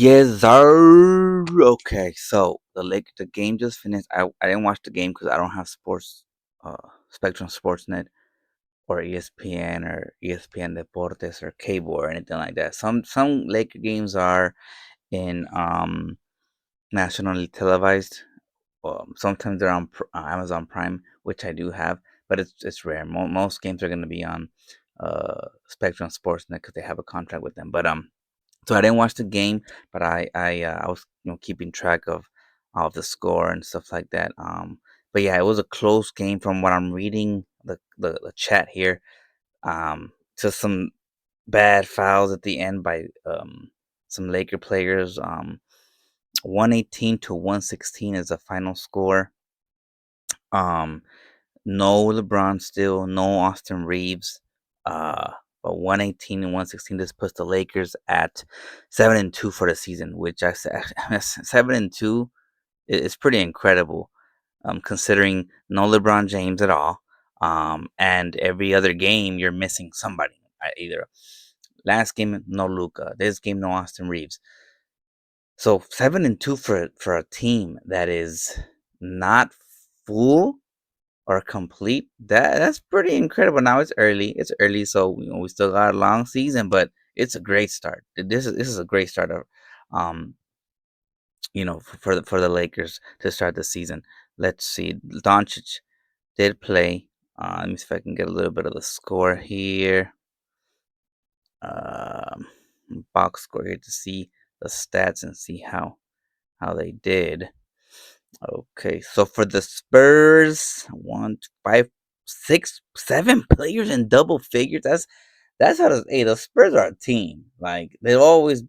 Yes, sir. Okay, so the game just finished. I didn't watch the game because I don't have sports, Spectrum Sportsnet or ESPN or ESPN Deportes or cable or anything like that. Some Laker games are in nationally televised. Sometimes they're on Amazon Prime, which I do have, but it's rare. Most games are going to be on Spectrum Sportsnet because they have a contract with them. But so I didn't watch the game, but I was keeping track of the score and stuff like that. But yeah, it was a close game from what I'm reading the chat here. Just some bad fouls at the end by some Laker players. 118 to 116 is the final score. Um, no LeBron still, no Austin Reaves. Uh, but 118 and 116, this puts the Lakers at 7-2 for the season, which I said 7-2 is pretty incredible. Considering no LeBron James at all. And every other game you're missing somebody. Either last game no Luka, this game no Austin Reaves. So 7-2 for a team that is not full or complete. That's pretty incredible. Now it's early. It's early, so we still got a long season, but it's a great start. This is a great start of, um, for the Lakers to start the season. Let's see. Doncic did play. Let me see if I can get a little bit of the score here. Um, Box score here to see the stats and see how they did. Okay, so for the Spurs, one, five, six, seven players in double figures. That's how the Spurs are a team. Like they've always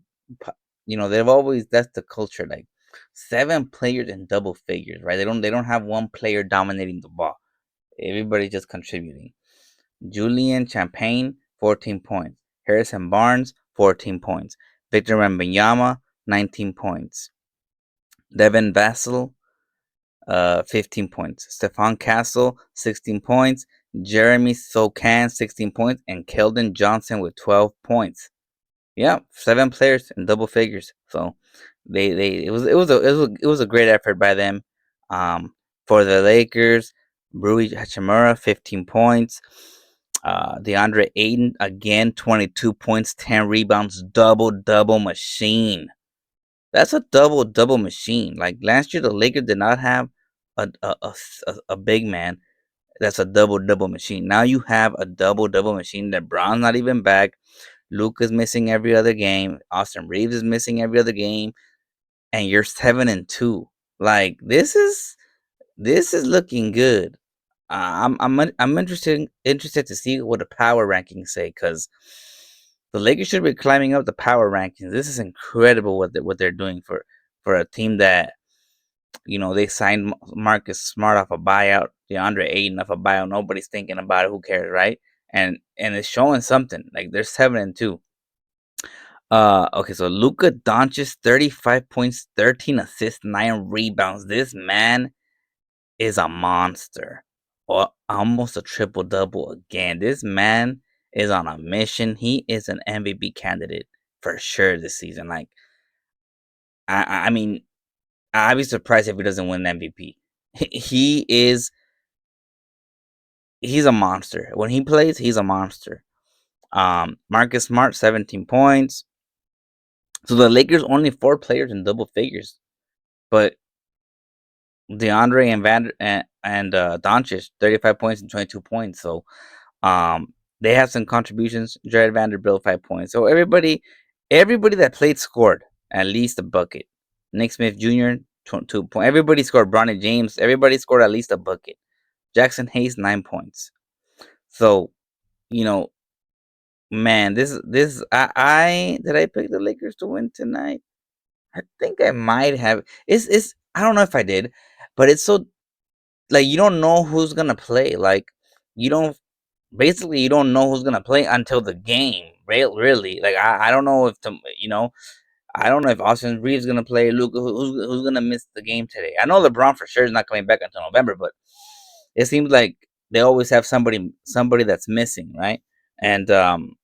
that's the culture. Like seven players in double figures, right? They don't have one player dominating the ball. Everybody's just contributing. Julian Champagne, 14 points. Harrison Barnes, 14 points. Victor Wembanyama, 19 points. Devin Vassell, 15 points. Stephon Castle, 16 points. Jeremy Sokan, 16 points. And Keldon Johnson with 12 points. Yeah, seven players in double figures. So they it was a great effort by them. For the Lakers, Rui Hachimura, 15 points. DeAndre Ayton again, 22 points, 10 rebounds, double machine. That's a double machine. Like last year, the Lakers did not have a big man that's a double machine. Now you have a double machine. That Brown's not even back. Luka's missing every other game. Austin Reaves is missing every other game, and you're 7-2. Like this is looking good. I'm interested to see what the power rankings say because the Lakers should be climbing up the power rankings. This is incredible what they're doing for a team that they signed Marcus Smart off a buyout, DeAndre Ayton off a buyout. Nobody's thinking about it. Who cares, right? And it's showing something. Like they're 7-2. Okay, so Luka Doncic, 35 points, 13 assists, 9 rebounds. This man is a monster. Or almost a triple double again. This man is on a mission. He is an MVP candidate for sure this season. Like, I mean, I'd be surprised if he doesn't win MVP. He is he's a monster. When he plays, he's a monster. Marcus Smart, 17 points. So the Lakers only 4 players in double figures, but DeAndre and Doncic, 35 points and 22 points. So they have some contributions. Jared Vanderbilt, 5 points. So everybody that played scored at least a bucket. Nick Smith Jr. 2 points. Everybody scored. Bronny James. Everybody scored at least a bucket. Jackson Hayes, 9 points. So you know, man, this I did I pick the Lakers to win tonight? I think I might have. It's I don't know if I did, but it's so like you don't know who's gonna play. Like you don't basically you don't know who's gonna play until the game. Really, like I don't know I don't know if Austin Reaves is gonna play. Luka, who's gonna miss the game today? I know LeBron for sure is not coming back until November, but it seems like they always have somebody that's missing, right? And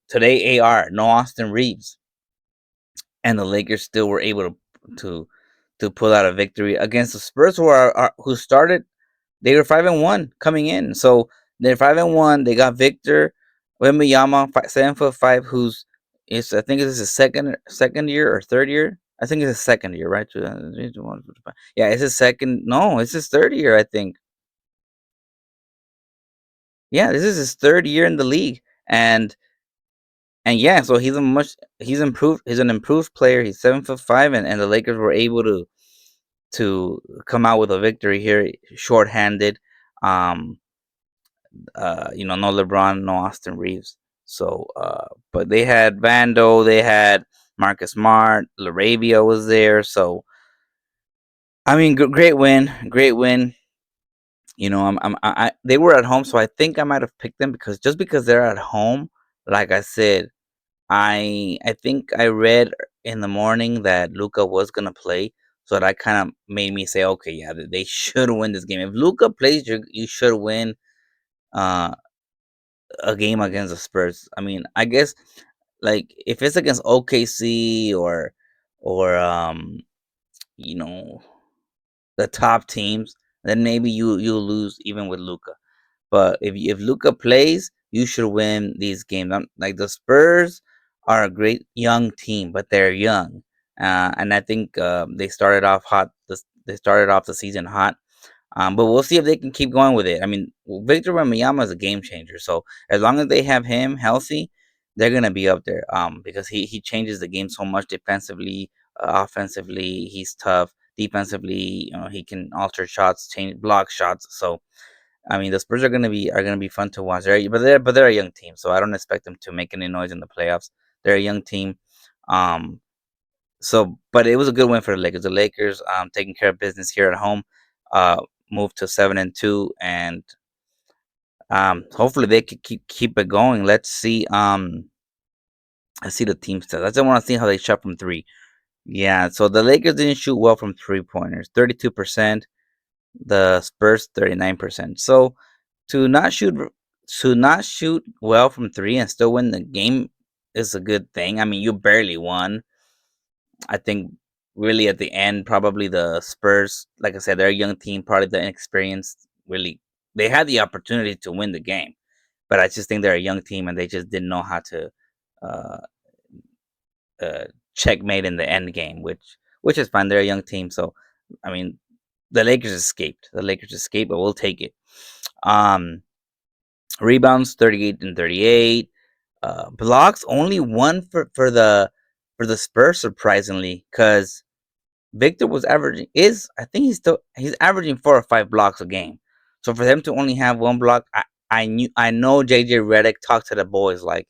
today AR, no Austin Reaves. and the Lakers still were able to to pull out a victory against the Spurs, who started. They were 5-1 coming in, so they're 5-1. They got Victor Wembanyama, 7'5", who's is I think it's his second year or third year. I think it's his second year, right? Yeah, it's his second. No, it's his third year. I think. Yeah, this is his third year in the league, and yeah, so he's improved. He's an improved player. He's 7'5", and the Lakers were able to come out with a victory here, shorthanded. Um, no LeBron, no Austin Reaves. So, but they had Vando, they had Marcus Smart, Larabia was there. So, I mean, great win, great win. They were at home, so I think I might have picked them because they're at home. Like I said, I think I read in the morning that Luka was gonna play, so that kind of made me say, okay, yeah, they should win this game. If Luka plays, you should win uh, a game against the Spurs. I mean, I guess like if it's against OKC or you know the top teams, then maybe you'll lose even with Luka. But if Luka plays, you should win these games. Like the Spurs are a great young team, but they're young, and I think they started off hot. They started off the season hot, but we'll see if they can keep going with it. I mean, Victor Wembanyama is a game changer. So as long as they have him healthy, they're gonna be up there. Because he changes the game so much defensively, offensively. He's tough. Defensively, he can alter shots, change block shots. So I mean, the Spurs are gonna be fun to watch. They're a young team, so I don't expect them to make any noise in the playoffs. They're a young team. Um, but it was a good win for the Lakers. The Lakers taking care of business here at home. Uh, moved to 7-2, and hopefully they could keep it going. Let's see. I see the team stats. I just want to see how they shot from three. Yeah, so the Lakers didn't shoot well from 3 pointers, 32%. The Spurs 39%. So to not shoot to not shoot well from three and still win the game is a good thing. I mean, you barely won. I think really at the end, probably the Spurs, like I said, they're a young team, probably the inexperienced. Really, they had the opportunity to win the game, but I just think they're a young team and they just didn't know how to uh, uh, checkmate in the end game, which is fine. They're a young team, so I mean, the Lakers escaped. The Lakers escaped, but we'll take it. Um, Rebounds 38 and 38. Blocks only one for the Spurs, surprisingly, because Victor was averaging is I think he's averaging 4 or 5 blocks a game. So for them to only have one block, I know JJ Redick talked to the boys like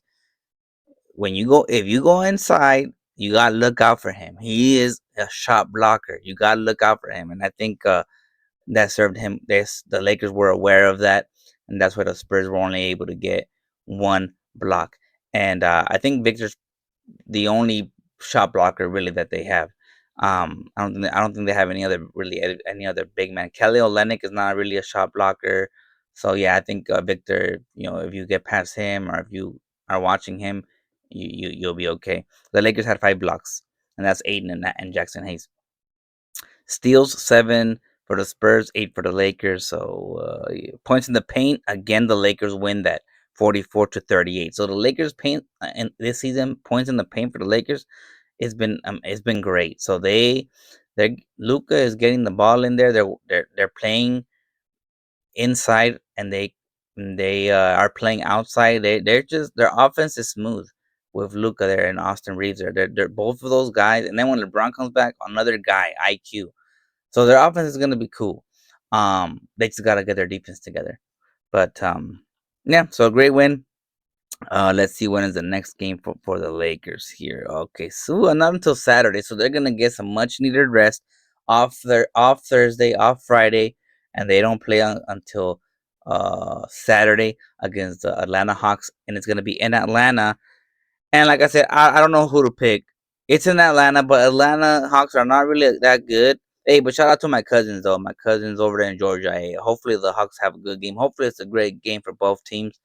when you go if you go inside, you gotta look out for him. He is a shot blocker. You gotta look out for him, and I think that served him. The Lakers were aware of that, and that's why the Spurs were only able to get one block. And I think Victor's the only shot blocker really that they have. I don't think they have any other big man. Kelly Olynyk is not really a shot blocker, so yeah, I think Victor. If you get past him or if you are watching him, you'll be okay. The Lakers had 5 blocks, and that's Aiden and Jackson Hayes. Steals 7 for the Spurs, 8 for the Lakers. So points in the paint again. The Lakers win that 44-38. So the Lakers paint in this season points in the paint for the Lakers. It's been great. So they Luca is getting the ball in there. They're playing inside and they are playing outside. Their offense is smooth with Luca there and Austin Reaves there. They're both of those guys. And then when LeBron comes back, another guy, IQ. So their offense is gonna be cool. They just gotta get their defense together. But yeah, so a great win. Let's see when is the next game for the Lakers here. Okay, so not until Saturday, so they're gonna get some much needed rest off Thursday, off Friday, and they don't play until Saturday against the Atlanta Hawks, and it's gonna be in Atlanta. And like I said, I don't know who to pick. It's in Atlanta, but Atlanta Hawks are not really that good. Hey, but shout out to my cousins though. My cousins over there in Georgia. Hey, hopefully the Hawks have a good game. Hopefully it's a great game for both teams.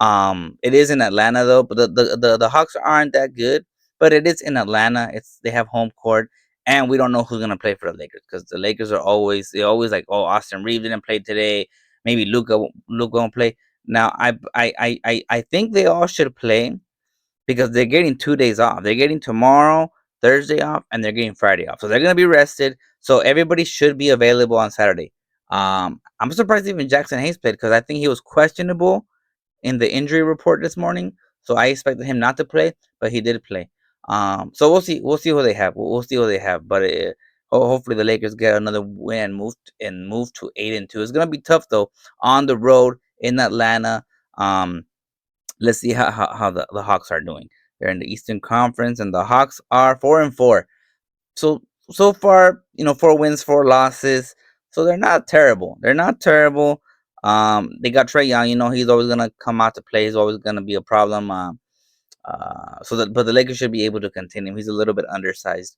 It is in Atlanta though, but the Hawks aren't that good. but it is in Atlanta. They have home court, and we don't know who's gonna play for the Lakers because the Lakers are always like, oh, Austin Reaves didn't play today. Maybe Luka won't play. Now I think they all should play because they're getting 2 days off. They're getting tomorrow, Thursday off, and they're getting Friday off. So they're gonna be rested. So everybody should be available on Saturday. I'm surprised even Jackson Hayes played because I think he was questionable in the injury report this morning. So I expected him not to play, but he did play. So we'll see. We'll see who they have. We'll see who they have. But hopefully the Lakers get another win and move to 8-2. It's gonna be tough though on the road in Atlanta. Let's see how the Hawks are doing. They're in the Eastern Conference, and the Hawks are 4-4. So far, 4 wins, 4 losses. So they're not terrible. They're not terrible. They got Trey Young. He's always gonna come out to play. He's always gonna be a problem. But the Lakers should be able to contain him. He's a little bit undersized,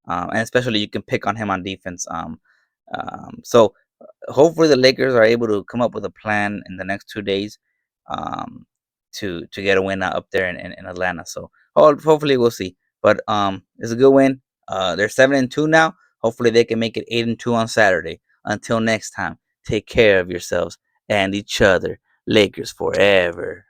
and especially you can pick on him on defense. So hopefully the Lakers are able to come up with a plan in the next 2 days, um, to get a win up there in Atlanta. So hopefully we'll see. But it's a good win. They're 7-2 now. Hopefully they can make it 8-2 on Saturday. Until next time, take care of yourselves and each other. Lakers forever.